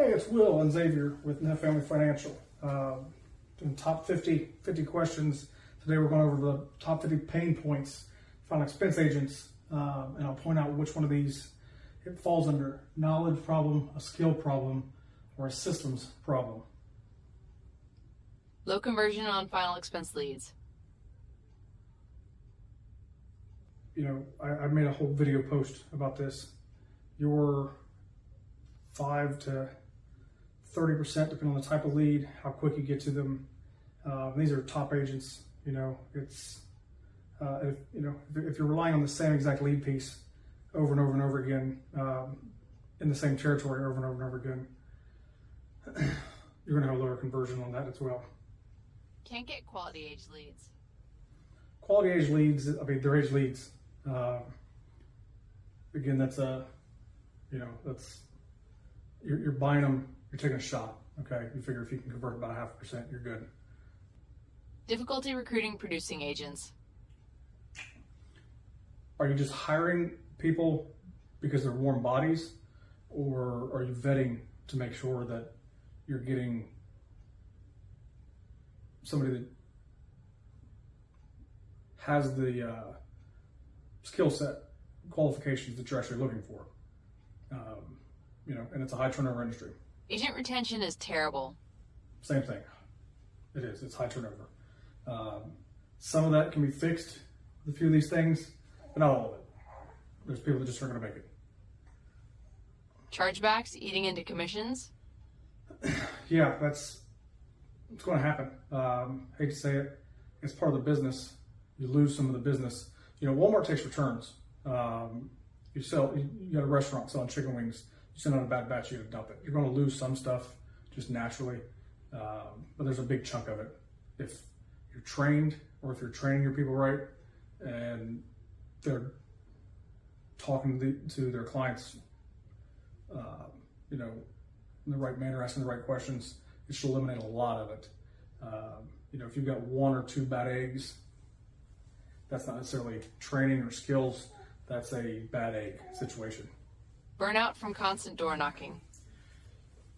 Hey, it's Will and Xavier with Neff Family Financial. Doing top 50 questions. Today we're going over the top 50 pain points found expense agents, and I'll point out which one of these it falls under: knowledge problem, a skill problem, or a systems problem. Low conversion on final expense leads. You know, I made a whole video post about this. Your 5 to 30%, depending on the type of lead, how quick you get to them. These are top agents. You know, it's if you're relying on the same exact lead piece over and over and over again in the same territory over and over and over again, you're going to have a lower conversion on that as well. Can't get quality age leads. Quality age leads. I mean, they're age leads. Again, that's you're buying them. You're taking a shot. Okay, you figure if you can convert about 0.5%, you're good. Difficulty recruiting producing agents. Are you just hiring people because they're warm bodies, or are you vetting to make sure that you're getting somebody that has the skill set, qualifications that you're actually looking for? And it's a high turnover industry. Agent retention is terrible. Same thing. It is. It's high turnover. Some of that can be fixed with a few of these things, but not all of it. There's people that just aren't going to make it. Chargebacks eating into commissions. Yeah, it's going to happen. Hate to say it. It's part of the business. You lose some of the business. You know, Walmart takes returns. You got a restaurant selling chicken wings. You send out a bad batch, you got to dump it. You're going to lose some stuff just naturally, but there's a big chunk of it. If you're trained, or if you're training your people right, and they're talking to their clients, in the right manner, asking the right questions, it should eliminate a lot of it. If you've got 1 or 2 bad eggs, that's not necessarily training or skills. That's a bad egg situation. Burnout from constant door knocking.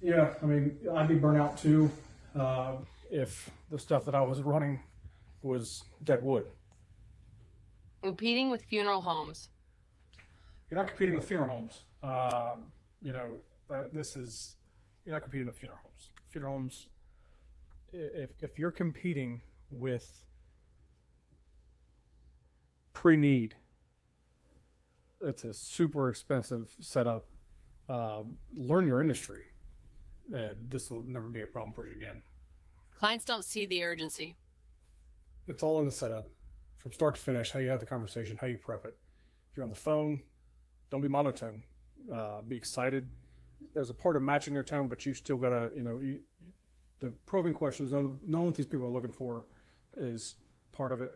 Yeah, I mean, I'd be burnt out too if the stuff that I was running was dead wood. Competing with funeral homes. You're not competing with funeral homes. You're not competing with funeral homes. Funeral homes, if you're competing with pre-need, it's a super expensive setup. Learn your industry. This will never be a problem for you again. Clients don't see the urgency. It's all in the setup, from start to finish. How you have the conversation, how you prep it. If you're on the phone, don't be monotone. Be excited. There's a part of matching their tone, but you still gotta, the probing questions, knowing what these people are looking for, is part of it.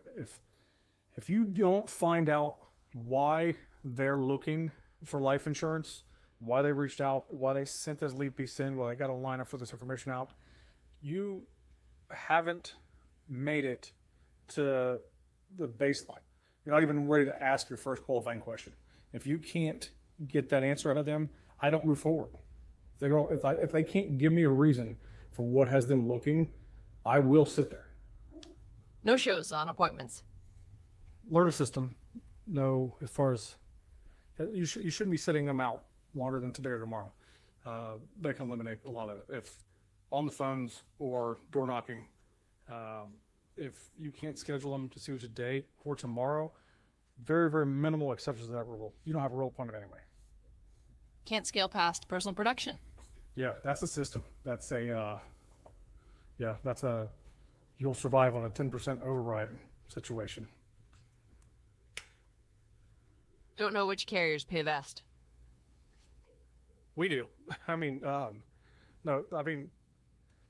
If you don't find out why they're looking for life insurance, why they reached out, why they sent this lead piece in, why they got a line up for this information out, you haven't made it to the baseline. You're not even ready to ask your first qualifying question. If you can't get that answer out of them, I don't move forward. If they can't give me a reason for what has them looking, I will sit there. No shows on appointments. Learn a system. No, as far as you shouldn't be sitting them out longer than today or tomorrow. They can eliminate a lot of it. If on the phones or door knocking, if you can't schedule them to see you today or tomorrow, very, very minimal exceptions to that rule. You don't have a rule appointment anyway. Can't scale past personal production. Yeah, that's a system. That's you'll survive on a 10% override situation. Don't know which carriers pay best. We do. I mean,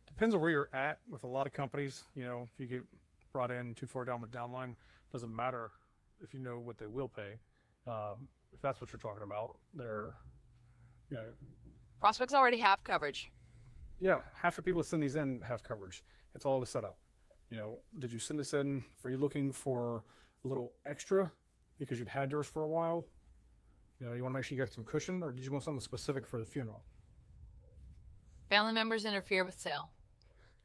depends on where you're at with a lot of companies. If you get brought in too far down the downline, doesn't matter if you know what they will pay. If that's what you're talking about, Prospects already have coverage. Yeah, half the people that send these in have coverage. It's all the setup. Did you send this in? Are you looking for a little extra because you've had yours for a while? You want to make sure you got some cushion, or did you want something specific for the funeral? Family members interfere with sale.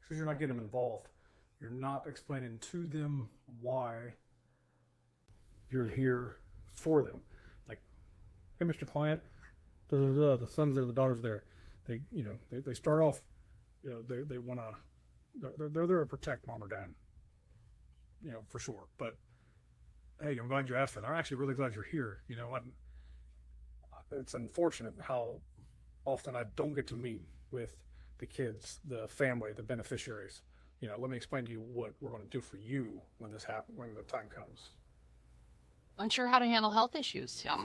Because you're not getting them involved. You're not explaining to them why you're here for them. Like, hey, Mr. Client, the son's there, the daughter's there. They start off, they want to, they're there to protect mom or dad, for sure. But hey, I'm glad you asked that. I'm actually really glad you're here. It's unfortunate how often I don't get to meet with the kids, the family, the beneficiaries. Let me explain to you what we're going to do for you when this happens, when the time comes. Unsure how to handle health issues. Yeah.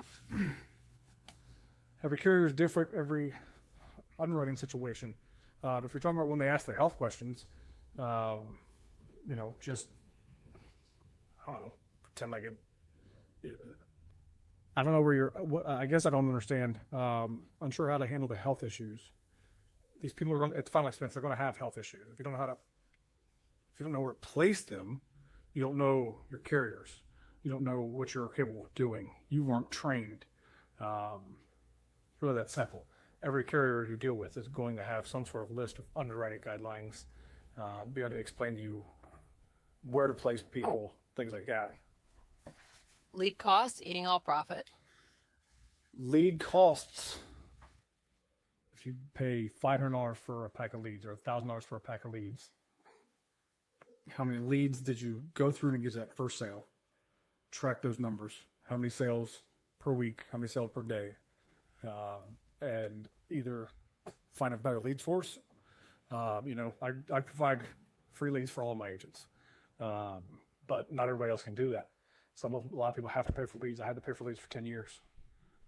Every carrier is different, every underwriting situation. If you're talking about when they ask the health questions, just, I don't know, pretend like it. I don't know where I guess I don't understand. Unsure how to handle the health issues. These people are at the final expense, they're going to have health issues. If you don't know where to place them, you don't know your carriers. You don't know what you're capable of doing. You weren't trained. It's really that simple. Every carrier you deal with is going to have some sort of list of underwriting guidelines, be able to explain to you where to place people, things like that. Lead costs, eating all profit. Lead costs. If you pay $500 for a pack of leads or $1,000 for a pack of leads, how many leads did you go through to get that first sale? Track those numbers. How many sales per week? How many sales per day? And either find a better lead source. I provide free leads for all of my agents, but not everybody else can do that. A lot of people have to pay for leads. I had to pay for leads for 10 years.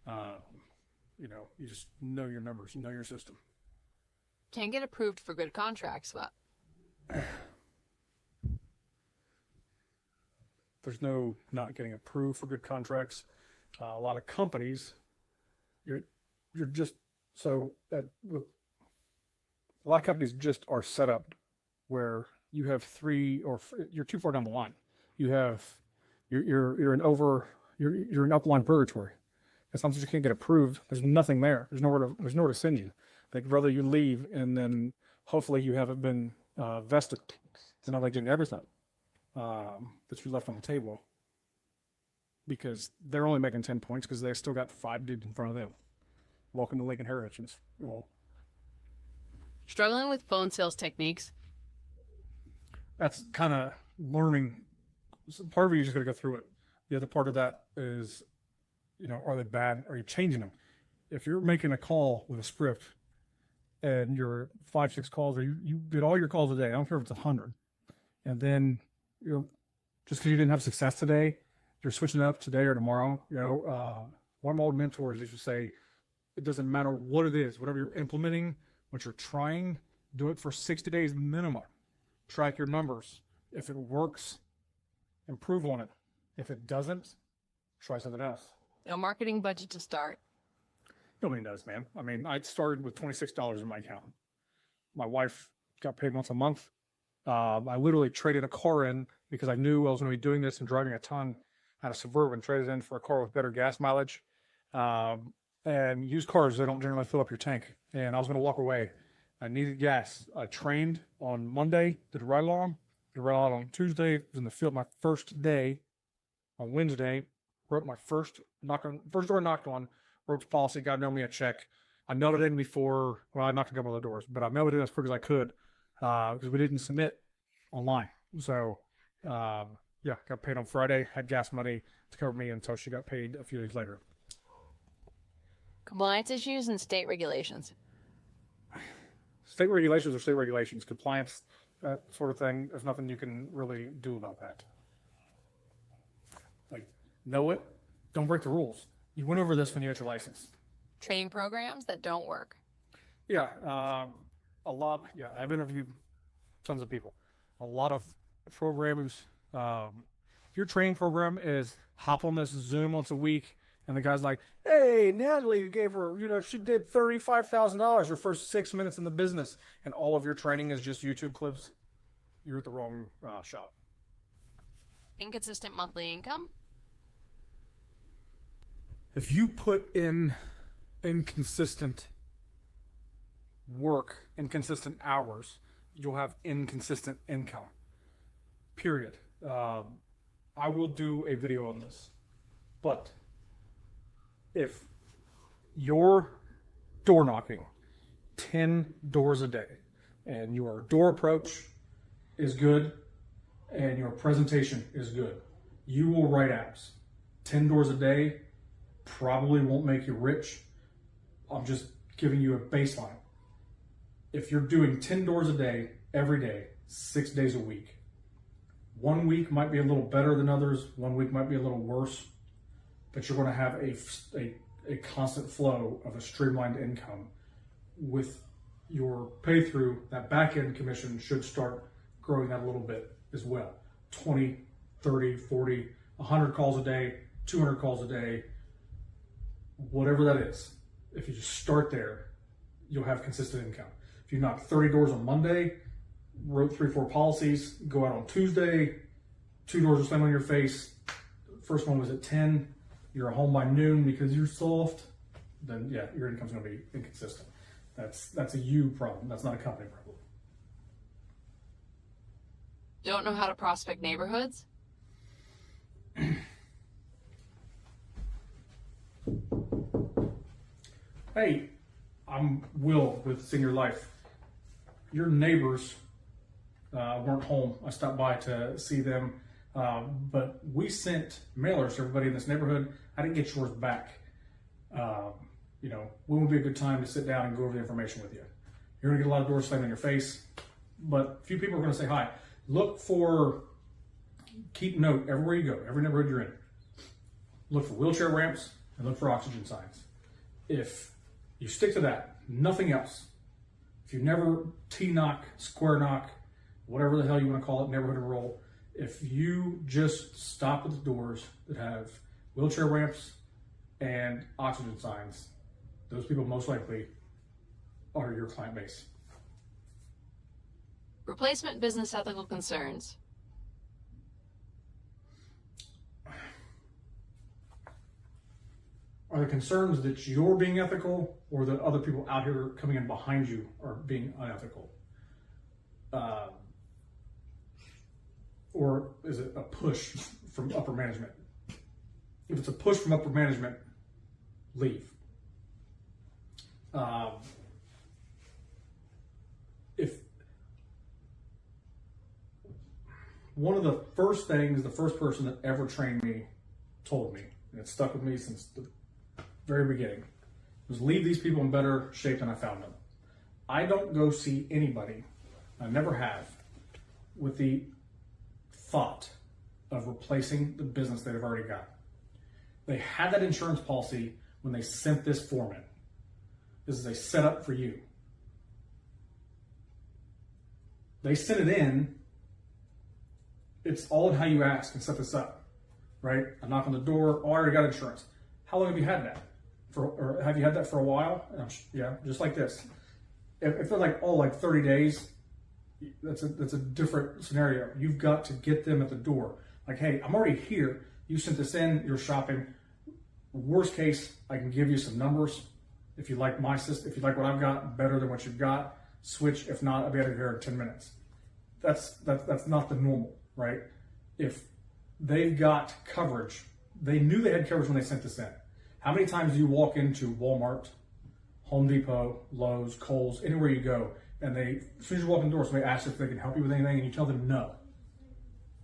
You just know your numbers, you know your system. Can't get approved for good contracts, but there's no not getting approved for good contracts. A lot of companies, you're just so that a lot of companies just are set up where you have you're too far down the line. You're in upline purgatory. As long as you can't get approved, there's nothing there. There's nowhere to send you. They'd rather you leave and then hopefully you haven't been vested. It's not like getting everything that you left on the table, because they're only making 10 points because they still got 5 dudes in front of them. Welcome to Lincoln Heritage. Well, struggling with phone sales techniques. that's kind of learning. Part of you just got to go through it. The other part of that is, are they bad? Are you changing them? If you're making a call with a script and you're 5-6 calls, or you did all your calls a day, I don't care if it's 100, and then just because you didn't have success today, you're switching it up today or tomorrow. One of my old mentors used to say, it doesn't matter what it is, whatever you're implementing, what you're trying, do it for 60 days minimum. Track your numbers. If it works, improve on it. If it doesn't, try something else. No marketing budget to start. Nobody knows, man. I mean, I started with $26 in my account. My wife got paid once a month. I literally traded a car in because I knew I was going to be doing this and driving a ton. I had a Suburban, traded in for a car with better gas mileage. And used cars, they don't generally fill up your tank. And I was going to walk away. I needed gas. I trained on Monday, did a ride along. Did a ride along on Tuesday, was in the field my first day. On Wednesday, wrote my first door I knocked on, wrote the policy, got mailed me a check. I mailed it in before, I knocked a couple of doors, but I mailed it in as quick as I could because we didn't submit online. So, got paid on Friday, had gas money to cover me until she got paid a few days later. Compliance issues and state regulations. State regulations are state regulations. Compliance, that sort of thing, there's nothing you can really do about that. Like, know it, don't break the rules. You went over this when you had your license. Training programs that don't work. Yeah, I've interviewed tons of people. A lot of programs, if your training program is hop on this Zoom once a week, and the guy's like, hey, Natalie gave her, she did $35,000 her first 6 minutes in the business, and all of your training is just YouTube clips, you're at the wrong shop. Inconsistent monthly income. If you put in inconsistent work inconsistent hours, you'll have inconsistent income. Period. I will do a video on this. But if you're door knocking 10 doors a day and your door approach is good and your presentation is good, you will write apps. 10 doors a day probably won't make you rich. I'm just giving you a baseline. If you're doing 10 doors a day, every day, 6 days a week, 1 week might be a little better than others, 1 week might be a little worse, but you're going to have a constant flow of a streamlined income. With your pay through, that back end commission should start growing that a little bit as well. 20, 30, 40, 100 calls a day, 200 calls a day, whatever that is. If you just start there, you'll have consistent income. If you knock 30 doors on Monday, wrote 3-4 policies, go out on Tuesday, 2 doors are slammed on your face, first one was at 10, you're home by noon because you're soft, then yeah, your income's going to be inconsistent. That's a you problem. That's not a company problem. Don't know how to prospect neighborhoods? Hey, I'm Will with Senior Life. Your neighbors weren't home. I stopped by to see them, but we sent mailers to everybody in this neighborhood. I didn't get yours back. When would be a good time to sit down and go over the information with you? You're gonna get a lot of doors slammed in your face, but a few people are gonna say hi. Keep note everywhere you go, every neighborhood you're in. Look for wheelchair ramps and look for oxygen signs. If you stick to that, nothing else. If you never T-knock, square knock, whatever the hell you want to call it, neighborhood enroll, if you just stop at the doors that have wheelchair ramps and oxygen signs, those people most likely are your client base. Replacement business ethical concerns. Are the concerns that you're being ethical or that other people out here coming in behind you are being unethical? Or is it a push from upper management? If it's a push from upper management, leave. If one of the first things the first person that ever trained me told me, and it stuck with me since the very beginning, was leave these people in better shape than I found them. I don't go see anybody, I never have, with the thought of replacing the business they've already got. They had that insurance policy when they sent this form in. This is a setup for you. They sent it in. It's all in how you ask and set this up, right? I knock on the door. Oh, I already got insurance. How long have you had that? Or have you had that for a while? Yeah, just like this. If they're like 30 days, that's a different scenario. You've got to get them at the door. Like, hey, I'm already here. You sent this in. You're shopping. Worst case, I can give you some numbers. If you like my system, if you like what I've got better than what you've got, switch. If not, I'll be out of here in 10 minutes. That's not the normal, right? If they've got coverage, they knew they had coverage when they sent this in. How many times do you walk into Walmart, Home Depot, Lowe's, Kohl's, anywhere you go, and as soon as you walk in the door, somebody asks if they can help you with anything, and you tell them no.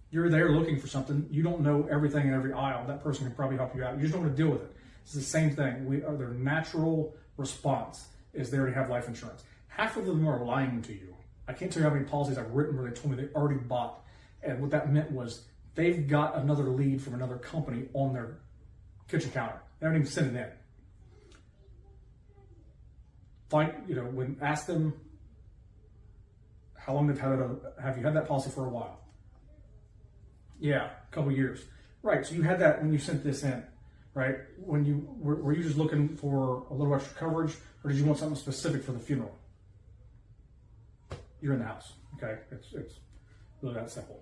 You're there looking for something. You don't know everything in every aisle. That person can probably help you out. You just don't want to deal with it. It's the same thing. Their natural response is they already have life insurance. Half of them are lying to you. I can't tell you how many policies I've written where they told me they already bought. And what that meant was they've got another lead from another company on their kitchen counter. They haven't even sent it in. Ask them how long have you had that policy for a while? Yeah, a couple years. Right, so you had that when you sent this in, right? Were you just looking for a little extra coverage, or did you want something specific for the funeral? You're in the house, okay? It's really that simple.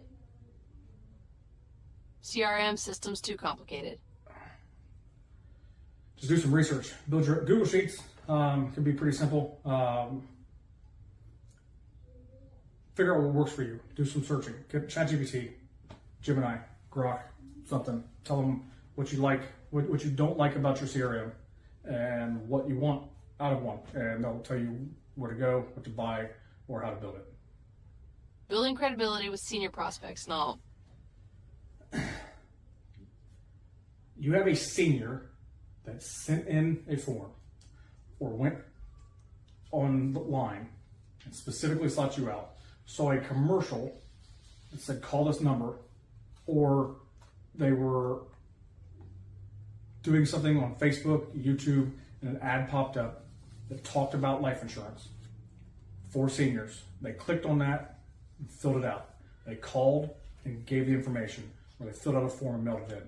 CRM systems too complicated. Just do some research. Build your Google Sheets. Can be pretty simple. figure out what works for you. Do some searching. Get ChatGPT, Gemini, Grok, something. Tell them what you like, what you don't like about your CRM, and what you want out of one. And they'll tell you where to go, what to buy, or how to build it. Building credibility with senior prospects. No. You have a senior that sent in a form or went online and specifically sought you out, saw a commercial that said, call this number, or they were doing something on Facebook, YouTube, and an ad popped up that talked about life insurance for seniors. They clicked on that and filled it out. They called and gave the information, or they filled out a form and mailed it in.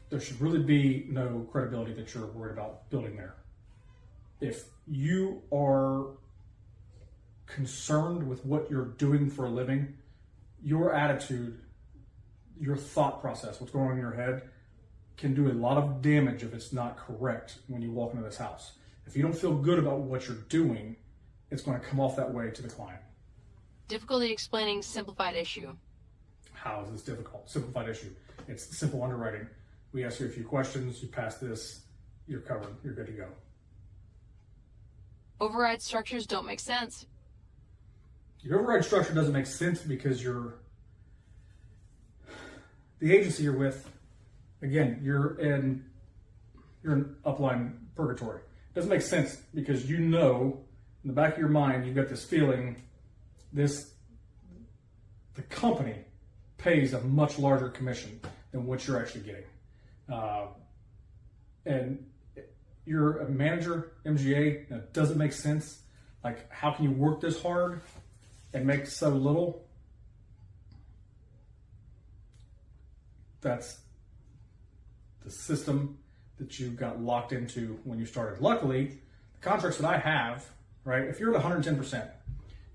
There should really be no credibility that you're worried about building there. If you are concerned with what you're doing for a living, your attitude, your thought process, what's going on in your head, can do a lot of damage if it's not correct when you walk into this house. If you don't feel good about what you're doing, it's going to come off that way to the client. Difficulty explaining simplified issue. How is this difficult? Simplified issue. It's simple underwriting. We ask you a few questions, you pass this, you're covered, you're good to go. Override structures don't make sense. Your override structure doesn't make sense because the agency you're with, again, you're in upline purgatory. It doesn't make sense because you know in the back of your mind you've got this feeling the company pays a much larger commission than what you're actually getting. And you're a manager, MGA, and it doesn't make sense. Like, how can you work this hard and make so little? That's the system that you got locked into when you started. Luckily, the contracts that I have, right, if you're at 110%,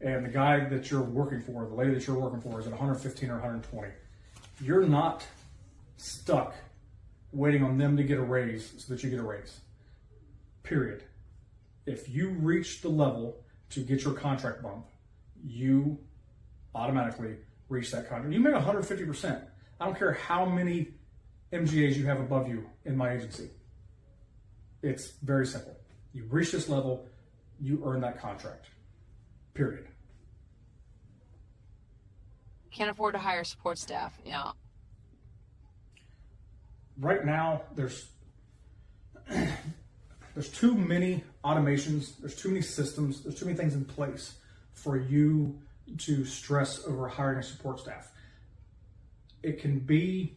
and the guy that you're working for, the lady that you're working for is at 115 or 120, you're not stuck waiting on them to get a raise so that you get a raise. Period. If you reach the level to get your contract bump, you automatically reach that contract. You make 150%. I don't care how many MGAs you have above you in my agency. It's very simple. You reach this level, you earn that contract. Period. Can't afford to hire support staff. Yeah. Right now, there's too many automations, there's too many systems, there's too many things in place for you to stress over hiring a support staff. It can be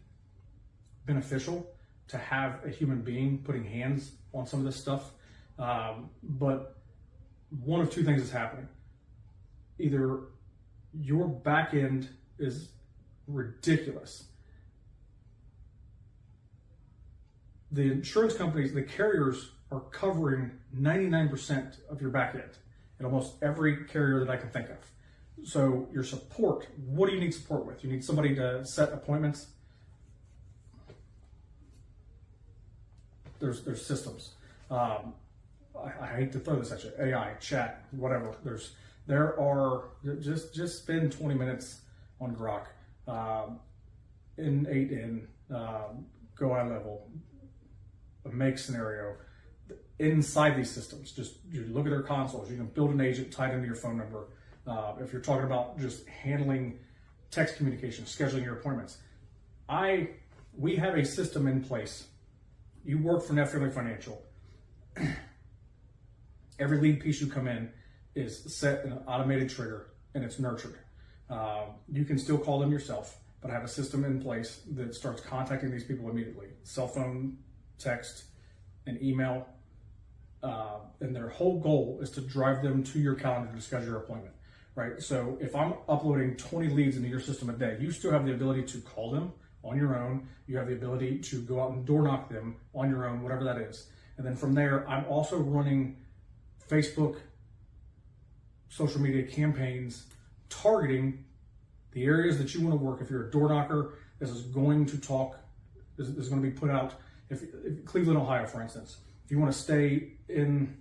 beneficial to have a human being putting hands on some of this stuff, but one of two things is happening. Either your back end is ridiculous. The insurance companies, the carriers are covering 99% of your back end at almost every carrier that I can think of. So your support, what do you need support with? You need somebody to set appointments. There's systems. I hate to throw this at you. AI, chat, whatever. Just spend 20 minutes on Grok, N8N, Go High Level, a make scenario. Inside these systems, just you look at their consoles. You can build an agent tied into your phone number. If you're talking about just handling text communication, scheduling your appointments, we have a system in place. You work for Neff Family Financial. Every lead piece you come in is set in an automated trigger and it's nurtured. You can still call them yourself, but I have a system in place that starts contacting these people immediately. Cell phone, text, and email. And their whole goal is to drive them to your calendar to schedule your appointment, right? So if I'm uploading 20 leads into your system a day, you still have the ability to call them on your own. You have the ability to go out and door knock them on your own, whatever that is. And then from there, I'm also running Facebook, social media campaigns targeting the areas that you want to work. If you're a door knocker, this is going to this is going to be put out. If Cleveland, Ohio, for instance, if you want to stay in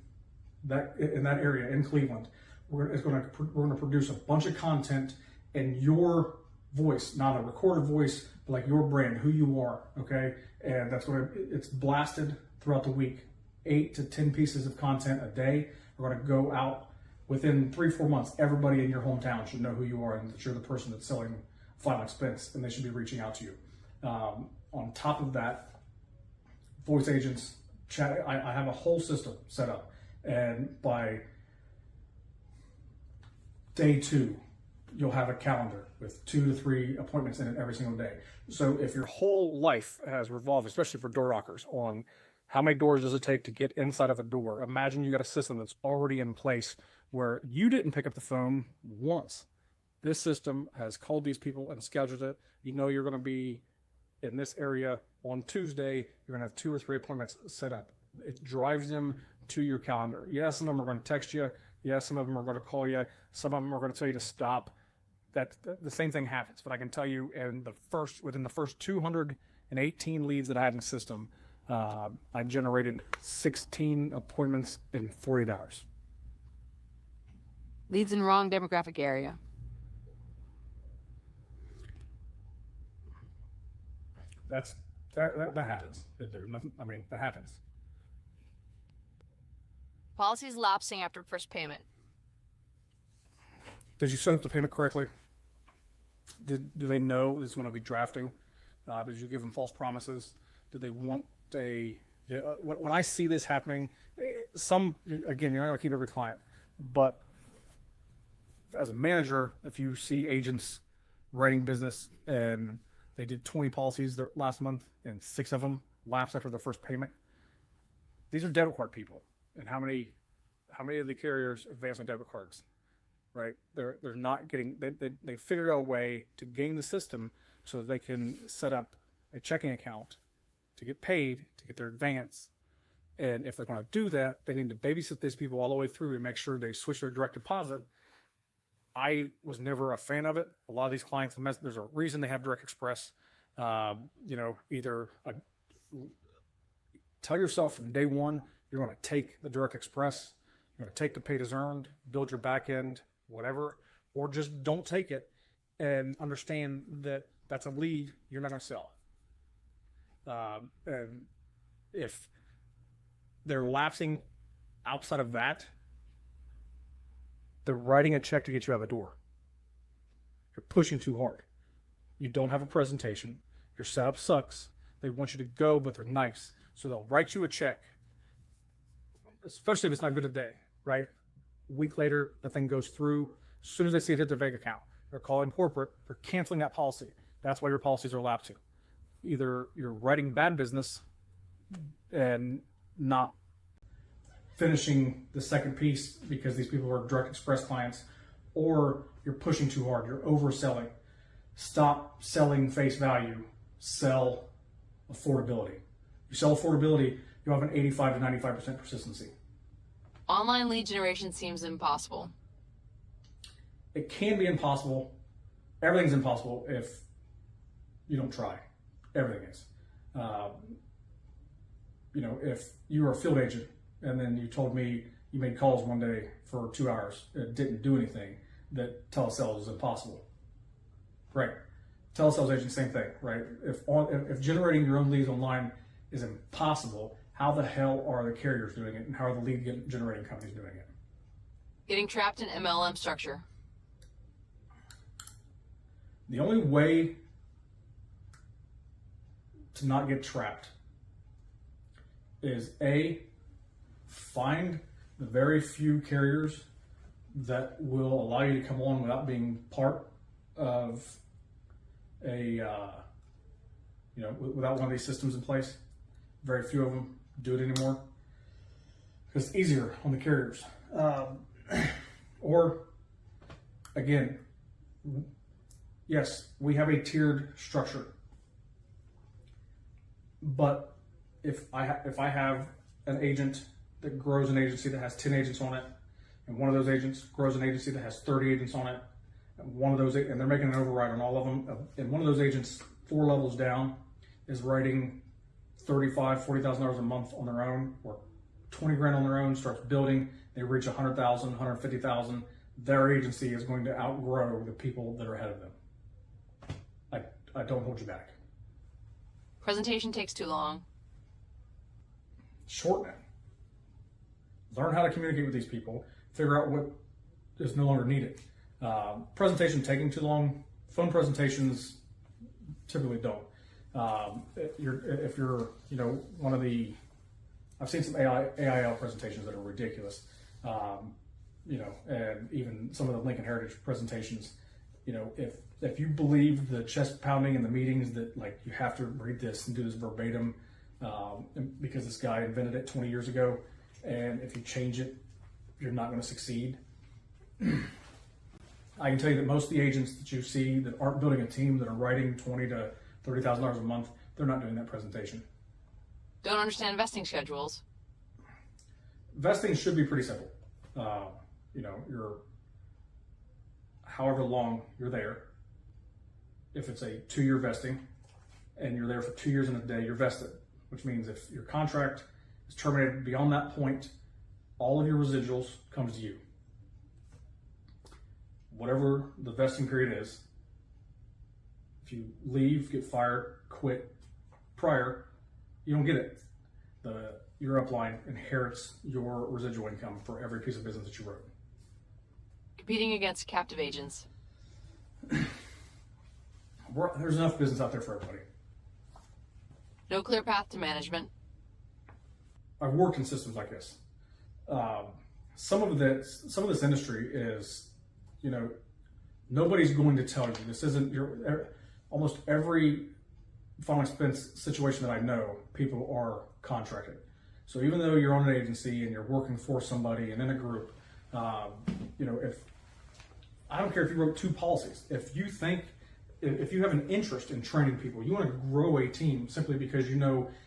that area in Cleveland, we're going to produce a bunch of content in your voice, not a recorded voice, but like your brand, who you are, okay? And it's blasted throughout the week. 8 to 10 pieces of content a day are going to go out within 3-4 months. Everybody in your hometown should know who you are and that you're the person that's selling final expense, and they should be reaching out to you. On top of that, voice agents, chat. I have a whole system set up, and by day 2, you'll have a calendar with 2 to 3 appointments in it every single day. So if your whole life has revolved, especially for door rockers, on how many doors does it take to get inside of a door, imagine you got a system that's already in place where you didn't pick up the phone once. This system has called these people and scheduled it. You know you're going to be in this area on Tuesday. You're going to have 2 or 3 appointments set up. It drives them to your calendar. Yes, some of them are going to text you. Yes, some of them are going to call you. Some of them are going to tell you to stop. The same thing happens. But I can tell you, within the first 218 leads that I had in the system, I generated 16 appointments in 48 hours. Leads in wrong demographic area. That happens. That happens. Policies lapsing after first payment. Did you set up the payment correctly? Do they know this is going to be drafting? Did you give them false promises? Do they want when I see this happening, again, you're not going to keep every client, but as a manager, if you see agents writing business and they did 20 policies last month and 6 of them lapsed after the first payment, these are debit card people. And how many of the carriers advance on debit cards, right? They're not getting, they figured out a way to game the system so that they can set up a checking account to get paid, to get their advance. And if they're going to do that, they need to babysit these people all the way through and make sure they switch their direct deposit. I was never a fan of it. A lot of these clients, there's a reason they have Direct Express. Either tell yourself from day one, you're going to take the Direct Express, you're going to take the paid as earned, build your back end, whatever, or just don't take it and understand that that's a lead you're not going to sell. And if they're lapsing outside of that, they're writing a check to get you out of the door. You're pushing too hard. You don't have a presentation. Your setup sucks. They want you to go, but they're nice. So they'll write you a check, especially if it's not good today, right? A week later, the thing goes through. As soon as they see it hit their bank account, they're calling corporate. They're canceling that policy. That's why your policies are lapsing. Either you're writing bad business and not finishing the second piece because these people are Direct Express clients, or you're pushing too hard. You're overselling. Stop selling face value. Sell affordability. You sell affordability, you have an 85 to 95% persistency. Online lead generation seems impossible. It can be impossible. Everything's impossible if you don't try. Everything is. If you were a field agent and then you told me you made calls one day for 2 hours, it didn't do anything, that telesales is impossible. Right. Telesales agent, same thing, right? If generating your own leads online is impossible, how the hell are the carriers doing it, and how are the lead generating companies doing it? Getting trapped in MLM structure. The only way to not get trapped is find the very few carriers that will allow you to come on without being part of without one of these systems in place. Very few of them do it anymore because it's easier on the carriers. Or again, yes, we have a tiered structure, but if I have an agent that grows an agency that has 10 agents on it, and one of those agents grows an agency that has 30 agents on it, and they're making an override on all of them, and one of those agents 4 levels down is writing $40,000 a month on their own, or 20 grand on their own, starts building, they reach 100,000, 150,000, their agency is going to outgrow the people that are ahead of them. I don't hold you back. Presentation takes too long. Shorten it. Learn how to communicate with these people. Figure out what is no longer needed. Presentation taking too long. Phone presentations typically don't. If you're one of the, I've seen some AIL presentations that are ridiculous. And even some of the Lincoln Heritage presentations. If you believe the chest pounding in the meetings that like you have to read this and do this verbatim because this guy invented it 20 years ago, and if you change it, you're not going to succeed. I can tell you that most of the agents that you see that aren't building a team, that are writing $20,000 to $30,000 a month, they're not doing that presentation. Don't understand vesting schedules. Vesting should be pretty simple. You're however long you're there. If it's a 2-year vesting and you're there for 2 years and a day, you're vested, which means if your contract is terminated beyond that point, all of your residuals comes to you. Whatever the vesting period is, if you leave, get fired, quit prior, you don't get it. Your upline inherits your residual income for every piece of business that you wrote. Competing against captive agents. There's enough business out there for everybody. No clear path to management. I've worked in systems like this. Some of this industry is, nobody's going to tell you. This isn't almost every final expense situation that I know, people are contracted. So even though you're on an agency and you're working for somebody and in a group, if I don't care if you wrote 2 policies, if you have an interest in training people, you want to grow a team simply because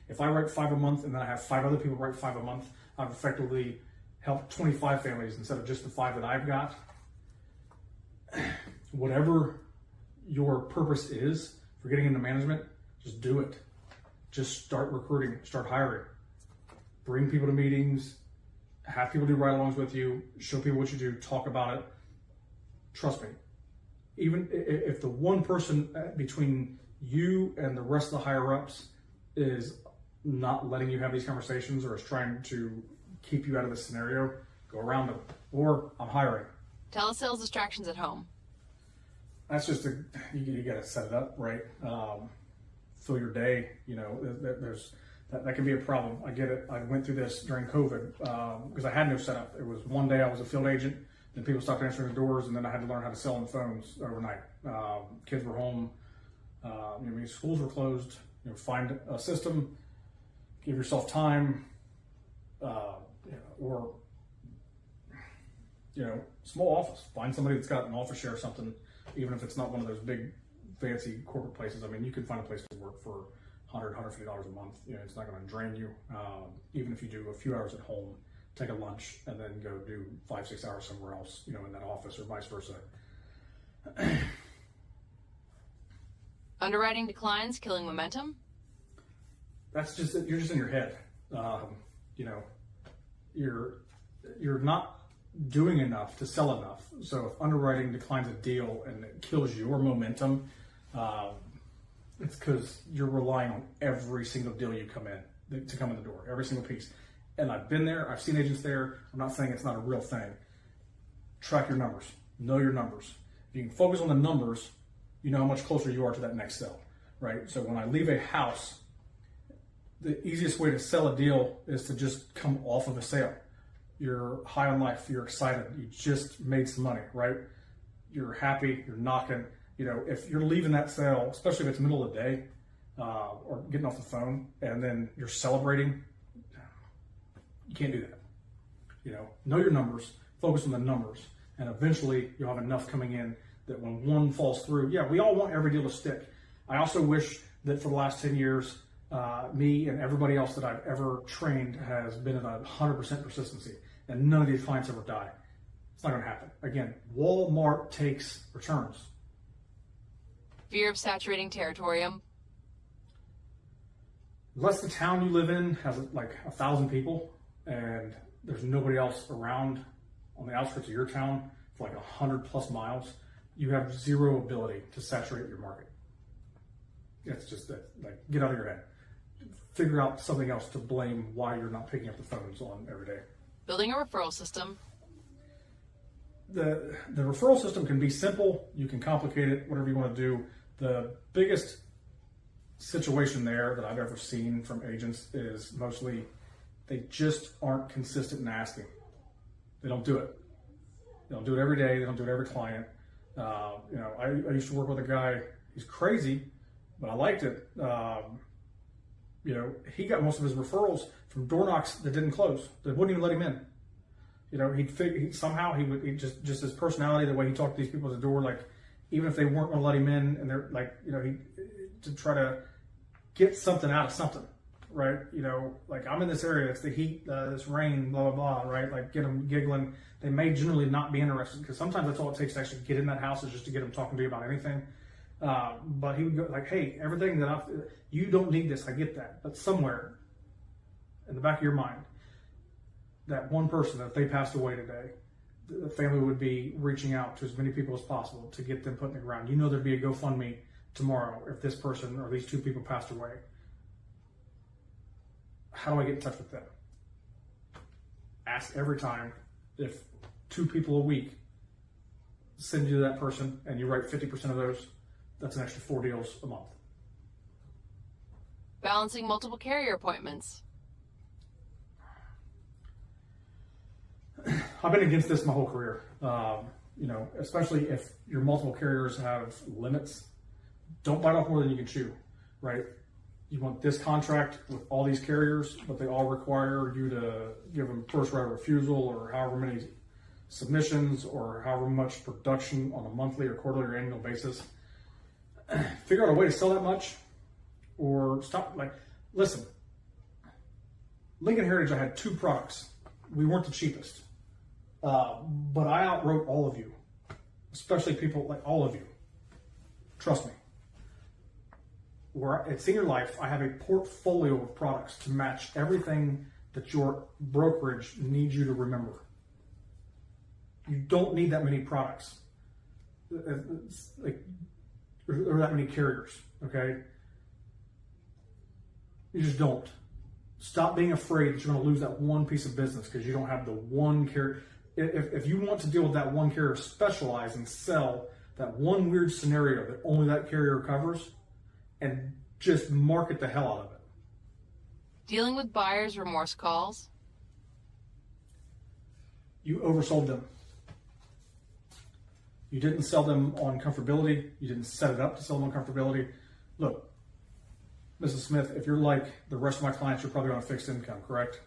if I write 5 a month and then I have 5 other people write 5 a month, I've effectively helped 25 families instead of just the 5 that I've got. Whatever your purpose is for getting into management, just do it. Just start recruiting, start hiring. Bring people to meetings, have people do ride-alongs with you, show people what you do, talk about it. Trust me, even if the one person between you and the rest of the higher-ups is not letting you have these conversations or is trying to keep you out of this scenario, go around them. Or I'm hiring. Telesales distractions at home. That's just you got to set it up right. Fill your day. That can be a problem. I get it. I went through this during COVID because I had no setup. It was one day I was a field agent, then people stopped answering the doors, and then I had to learn how to sell on the phones overnight. Kids were home. Schools were closed. Find a system. Give yourself time. Or small office. Find somebody that's got an office share or something, even if it's not one of those big, fancy corporate places. I mean, you can find a place to work for $100, $150 a month. It's not going to drain you. Even if you do a few hours at home, take a lunch, and then go do 5-6 hours somewhere else, in that office or vice versa. Underwriting declines, killing momentum. That's just, you're just in your head. You're not doing enough to sell enough. So if underwriting declines a deal and it kills your momentum, it's because you're relying on every single deal you come in to come in the door, every single piece. And I've been there, I've seen agents there. I'm not saying it's not a real thing. Track your numbers, know your numbers. If you can focus on the numbers, you know how much closer you are to that next sale, right? So when I leave a house, the easiest way to sell a deal is to just come off of a sale. You're high on life, you're excited, you just made some money, right? You're happy, you're knocking. If you're leaving that sale, especially if it's middle of the day, or getting off the phone, and then you're celebrating, you can't do that. Know your numbers, focus on the numbers, and eventually you'll have enough coming in that when one falls through, we all want every deal to stick. I also wish that for the last 10 years, me and everybody else that I've ever trained has been at 100% persistency, and none of these clients ever die. It's not going to happen. Again, Walmart takes returns. Fear of saturating territorium. Unless the town you live in has like 1,000 people and there's nobody else around on the outskirts of your town for like 100+ miles, you have zero ability to saturate your market. It's just that, like, get out of your head. Figure out something else to blame why you're not picking up the phones on every day. Building a referral system. The referral system can be simple. You can complicate it, whatever you want to do. The biggest situation there that I've ever seen from agents is mostly they just aren't consistent in asking. They don't do it. They don't do it every day. They don't do it every client. I used to work with a guy. He's crazy, but I liked it. He got most of his referrals from door knocks that didn't close. That wouldn't even let him in. He just his personality, the way he talked to these people at the door, like even if they weren't going to let him in, and they're like, to try to get something out of something, right? Like I'm in this area, it's the heat, this rain, blah, blah, blah, right? Like get them giggling. They may generally not be interested because sometimes that's all it takes to actually get in that house is just to get them talking to you about anything. But he would go like, hey, everything you don't need this, I get that. But somewhere in the back of your mind, that one person, that if they passed away today, the family would be reaching out to as many people as possible to get them put in the ground. There'd be a GoFundMe tomorrow if this person or these two people passed away. How do I get in touch with them? Ask every time. If 2 people a week send you to that person and you write 50% of those, that's an extra 4 deals a month. Balancing multiple carrier appointments. I've been against this my whole career. Especially if your multiple carriers have limits, don't bite off more than you can chew, right? You want this contract with all these carriers, but they all require you to give them first right of refusal or however many submissions or however much production on a monthly or quarterly or annual basis. Figure out a way to sell that much or stop. Like, listen, Lincoln Heritage, I had 2 products. We weren't the cheapest. But I outwrote all of you, especially people like all of you. Trust me. Where it's in your life, I have a portfolio of products to match everything that your brokerage needs you to remember. You don't need that many products, or that many carriers, okay? You just don't. Stop being afraid that you're going to lose that one piece of business because you don't have the one carrier. If you want to deal with that one carrier, specialize and sell that one weird scenario that only that carrier covers and just market the hell out of it. Dealing with buyer's remorse calls. You oversold them. You didn't sell them on comfortability. You didn't set it up to sell them on comfortability. Look, Mrs. Smith, if you're like the rest of my clients, you're probably on a fixed income, correct?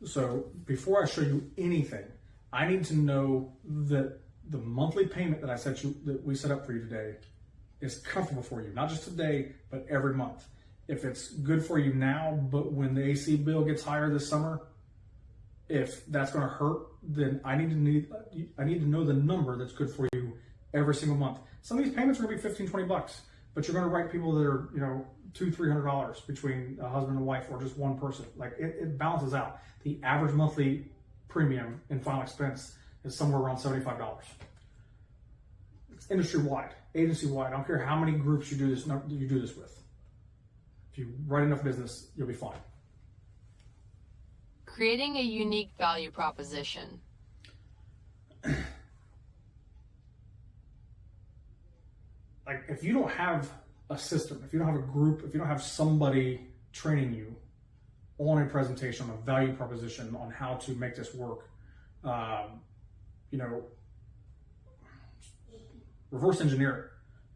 So before I show you anything, I need to know that the monthly payment that we set up for you today is comfortable for you, not just today, but every month. If it's good for you now, but when the AC bill gets higher this summer, if that's going to hurt, then I need to know the number that's good for you every single month. Some of these payments are going to be $15-20, but you're going to write people that are $200-300 between a husband and wife or just one person. Like it balances out. The average monthly premium in final expense is somewhere around $75. It's industry wide, agency wide. I don't care how many groups you do this with. If you write enough business, you'll be fine. Creating a unique value proposition. Like if you don't have a system, if you don't have a group, if you don't have somebody training you on a presentation, on a value proposition, on how to make this work, reverse engineer it.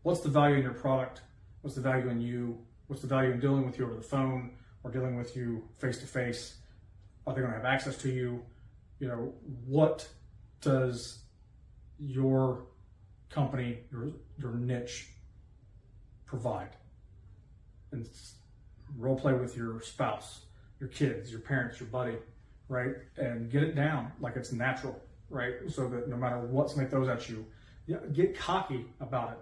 What's the value in your product? What's the value in you? What's the value in dealing with you over the phone or dealing with you face to face? Are they going to have access to you? What does your company, your niche provide? And role play with your spouse, your kids, your parents, your buddy, right? And get it down like it's natural, right? So that no matter what somebody throws at you, get cocky about it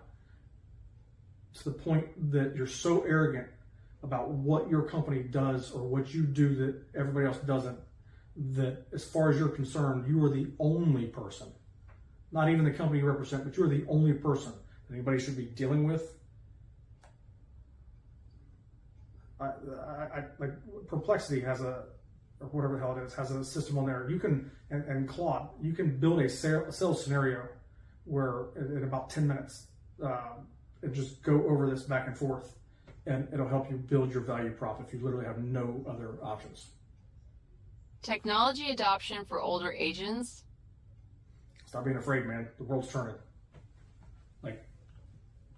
to the point that you're so arrogant about what your company does or what you do that everybody else doesn't, that as far as you're concerned, you are the only person not even the company you represent, but you're the only person that anybody should be dealing with. Like Perplexity has or whatever the hell it is, has a system on there. You can, and Claude, you can build a sales scenario where in about 10 minutes, and just go over this back and forth, and it'll help you build your value prop if you literally have no other options. Technology adoption for older agents. Stop being afraid, man. The world's turning. Like,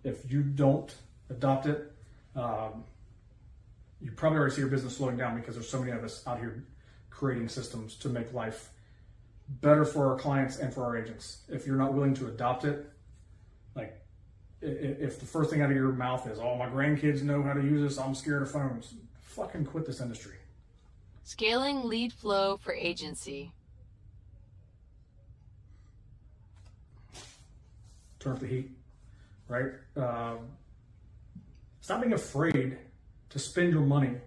if you don't adopt it, you probably already see your business slowing down because there's so many of us out here creating systems to make life better for our clients and for our agents. If you're not willing to adopt it, like, if the first thing out of your mouth is, oh, my grandkids know how to use this, I'm scared of phones, fucking quit this industry. Scaling lead flow for agency. Turn up the heat, right? Stop being afraid to spend your money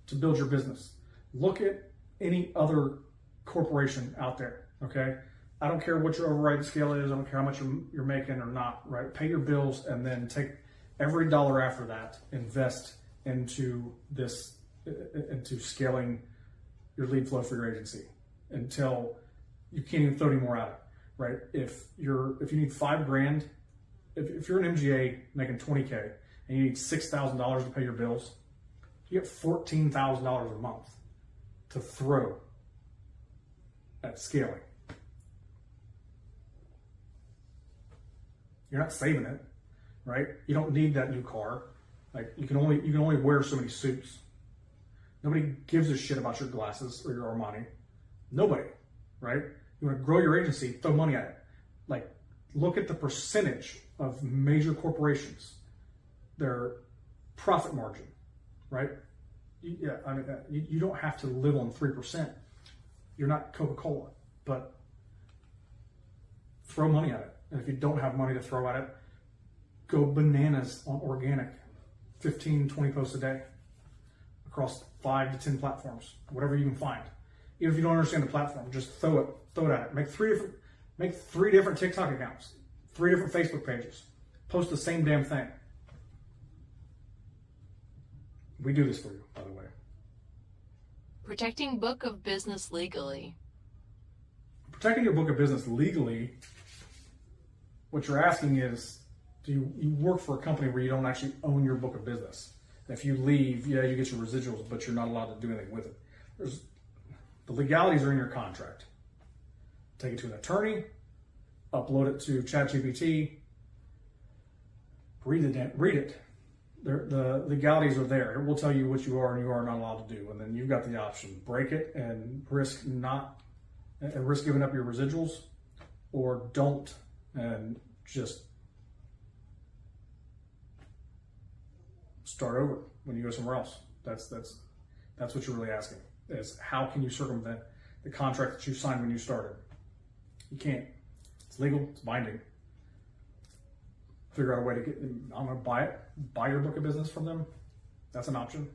to build your business. Look at any other corporation out there, okay? I don't care what your override scale is. I don't care how much you're making or not, right? Pay your bills and then take every dollar after that, invest into this, into scaling your lead flow for your agency until you can't even throw any more at it, right? If you need $5,000, if you're an MGA making 20K and you need $6,000 to pay your bills, you get $14,000 a month to throw at scaling. You're not saving it, right? You don't need that new car. Like, you can only wear so many suits. Nobody gives a shit about your glasses or your Armani. Nobody, right? You want to grow your agency, throw money at it. Like, look at the percentage of major corporations, their profit margin, right? Yeah, I mean, you don't have to live on 3%. You're not Coca-Cola, but throw money at it. And if you don't have money to throw at it, go bananas on organic, 15, 20 posts a day across 5 to 10 platforms, whatever you can find. Even if you don't understand the platform, just throw it at it. Make three different TikTok accounts, 3 different Facebook pages. Post the same damn thing. We do this for you, by the way. Protecting book of business legally. Protecting your book of business legally, what you're asking is, do you work for a company where you don't actually own your book of business? If you leave, yeah, you get your residuals, but you're not allowed to do anything with it. The legalities are in your contract. Take it to an attorney, upload it to ChatGPT, read it. The legalities are there. It will tell you what you are and you are not allowed to do, and then you've got the option: break it and risk giving up your residuals, or don't and just start over when you go somewhere else. That's what you're really asking, is how can you circumvent the contract that you signed when you started? You can't. It's legal, it's binding. Figure out a way to I'm gonna buy your book of business from them. That's an option.